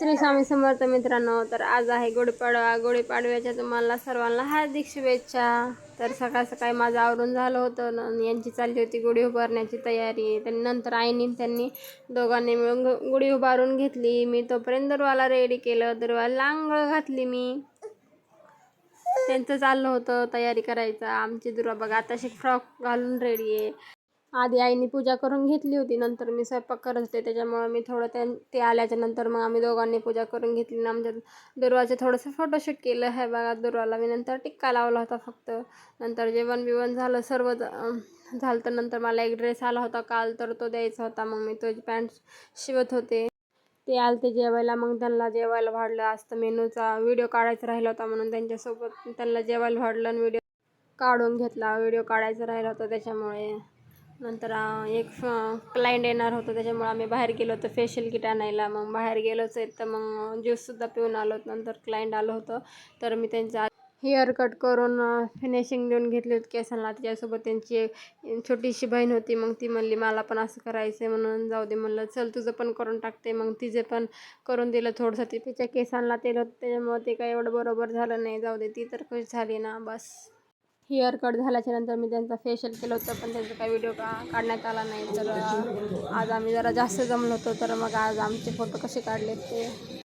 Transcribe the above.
श्री स्वामी समर्थ मित्रांनो, तर आज आहे गुढीपाडवा. गुढीपाडव्याच्या तुम्हाला सर्वांना हार्दिक शुभेच्छा. तर सकाळ सकाळी माझं आवरून झालं होतं यांची चालली होती गुढी उभारण्याची तयारी. नंतर आईनी त्यांनी दोघांनी मिळून गुढी उभारून घेतली. मी तोपर्यंत दुर्वाला रेडी केलं, दुर्वाला आंघोळ घातली. मी त्यांचं चाललं होतं तयारी करायचा. आमची दुर्वा बघा आताशी फ्रॉक घालून रेडी आहे. आधी आईने पूजा करून घेतली होती, नंतर मी स्वयंपाक करत होते, त्याच्यामुळे मी थोडं ते आल्याच्या नंतर मग आम्ही दोघांनी पूजा करून घेतली ना. आमच्या दुर्वाचं थोडंसं फोटोशूट केलं आहे बघा. दुर्वाला मी नंतर टिक्का लावला होता फक्त. नंतर जेवण बिवण झालं सर्व झालं. तर नंतर मला एक ड्रेस आला होता काल, तर तो द्यायचा होता. मग मी तो पॅन्ट शिवत होते. ते आलते जेवायला, मग त्यांना जेवायला वाढलं. असतं मेनूचा व्हिडिओ काढायचा राहिला होता म्हणून त्यांच्यासोबत त्यांना जेवायला वाढलं आणि व्हिडिओ काढून घेतला. व्हिडिओ काढायचा राहिला होता त्याच्यामुळे. नंतर एक क्लायंट येणार होतं, त्याच्यामुळे आम्ही बाहेर गेलो होतो फेशियल किट आणायला. मग बाहेर गेलोच आहे तर मग ज्यूससुद्धा पिऊन आलो. नंतर क्लायंट आलं होतं, तर मी त्यांच्या हेअर कट करून फिनिशिंग देऊन घेतली होती केसांना. त्याच्यासोबत त्यांची एक छोटीशी बहीण होती. मग ती म्हणली मला पण असं करायचं आहे, म्हणून जाऊ दे म्हणलं चल तुझं पण करून टाकते. मग तिचे पण करून दिलं थोडंसं. तिच्या केसांना तेल होतं त्याच्यामुळे ते काही एवढं बरोबर झालं नाही. जाऊ दे, ती तर खुश झाली ना बस. हेअर कट झाल्याच्या नंतर मी त्यांचा फेशियल केलं होतं, पण त्यांचा काही व्हिडिओ काढण्यात आला नाही. तर आज आम्ही जरा जास्त जमलो होतो, तर मग आज आमचे फोटो कसे काढले ते